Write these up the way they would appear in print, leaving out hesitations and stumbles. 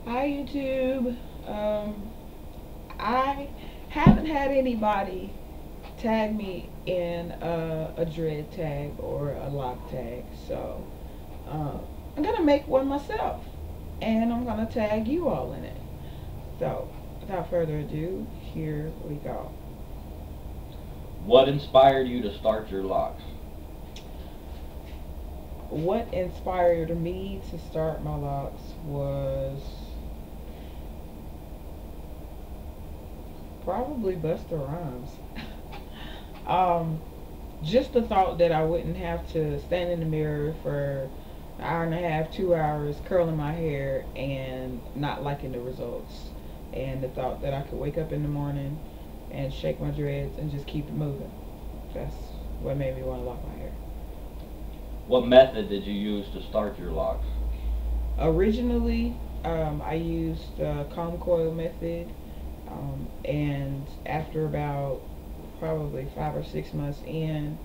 Hi YouTube. I haven't had anybody tag me in a dread tag or a lock tag, so uh, I'm gonna make one myself, and I'm gonna tag you all in it. So, without further ado, here we go. What inspired you to start your locks? What inspired me to start my locks was probably Busta Rhymes. um, just the thought that I wouldn't have to stand in the mirror for an hour and a half, 2 hours, curling my hair and not liking the results. And the thought that I could wake up in the morning and shake my dreads and just keep it moving. That's what made me want to lock my hair. What method did you use to start your locks? Originally, I used the comb coil method, and after about probably 5 or 6 months in,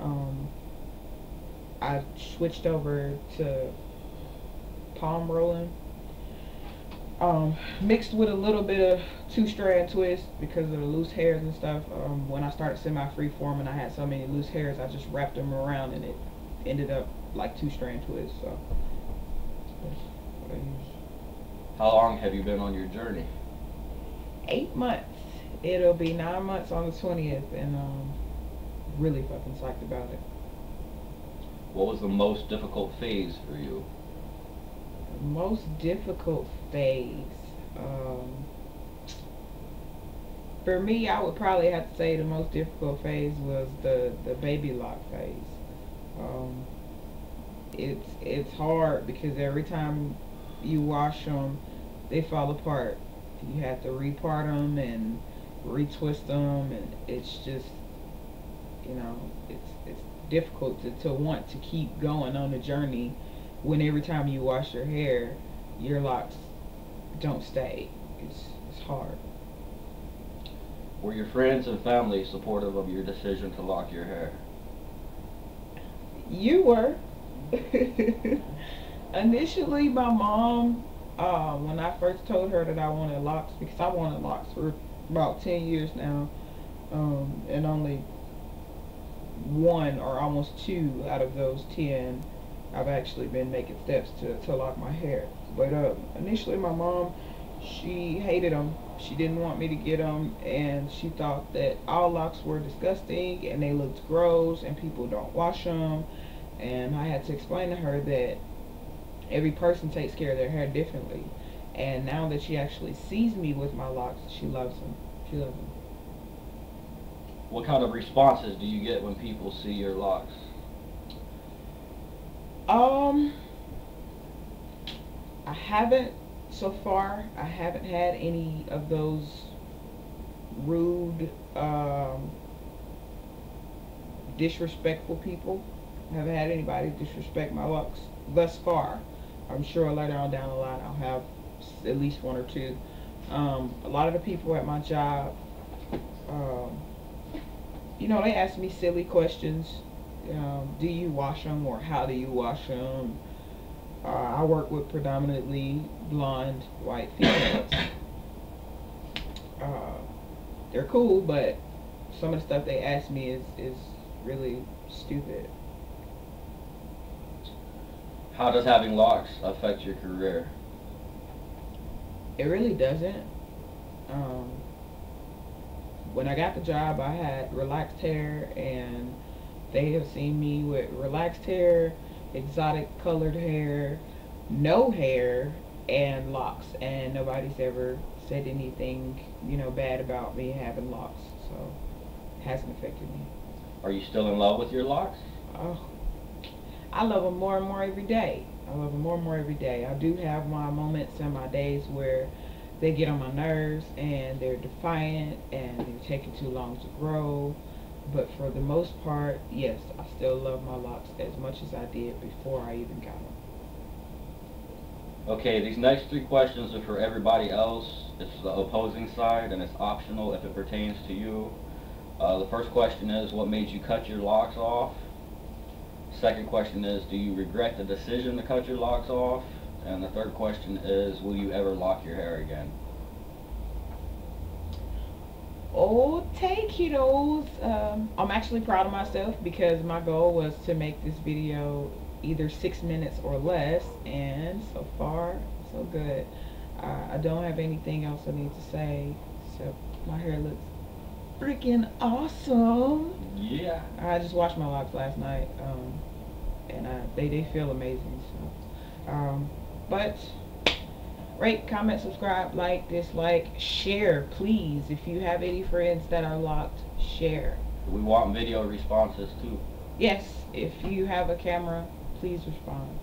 um, I switched over to palm rolling, mixed with a little bit of two-strand twist because of the loose hairs and stuff. When I started semi-free form and I had so many loose hairs, I just wrapped them around and it ended up like two-strand twist. So that's what I use. How long have you been on your journey? 8 months. It'll be 9 months on the 20th, and really fucking psyched about it. What was the most difficult phase for you? Most difficult phase. Um, for me, I would probably have to say the most difficult phase was the baby lock phase. Um, it's hard because every time you wash them, they fall apart. You have to repart them and retwist them, and it's just it's difficult to want to keep going on the journey when every time you wash your hair, your locks don't stay. It's hard. Were your friends and family supportive of your decision to lock your hair? You were. Initially, my mom, when I first told her that I wanted locks, because I wanted locks for about 10 years now, and only one or almost two out of those 10 I've actually been making steps to lock my hair. But initially, my mom, she hated them. She didn't want me to get them, and she thought that all locks were disgusting and they looked gross and people don't wash them. And I had to explain to her that every person takes care of their hair differently. And now that she actually sees me with my locks, she loves them. She loves them. What kind of responses do you get when people see your locks? Um, I haven't so far. I haven't had any of those rude, disrespectful people. I haven't had anybody disrespect my looks thus far. I'm sure later on down the line I'll have at least one or two. A lot of the people at my job, um, they ask me silly questions. Do you wash them, or how do you wash them? I work with predominantly blonde white females. Uh, they're cool, but some of the stuff they ask me is really stupid. How does having locks affect your career? It really doesn't. Um, when I got the job, I had relaxed hair, and they have seen me with relaxed hair, exotic colored hair, no hair, and locks. And nobody's ever said anything, bad about me having locks. So it hasn't affected me. Are you still in love with your locks? Oh, I love them more and more every day. I love them more and more every day. I do have my moments and my days where they get on my nerves and they're defiant and they're taking too long to grow. But for the most part, yes, I still love my locks as much as I did before I even got them. Okay, these next three questions are for everybody else. It's the opposing side, and it's optional if it pertains to you. The first question is, what made you cut your locks off? Second question is, do you regret the decision to cut your locks off? And the third question is, will you ever lock your hair again? Oh, take kiddos. I'm actually proud of myself because my goal was to make this video either 6 minutes or less, and so far so good. I don't have anything else I need to say, so my hair looks freaking awesome. Yeah. I just washed my locks last night, and they feel amazing. So, but rate, comment, subscribe, like, dislike, share, please. If you have any friends that are locked, share. We want video responses too. Yes, if you have a camera, please respond.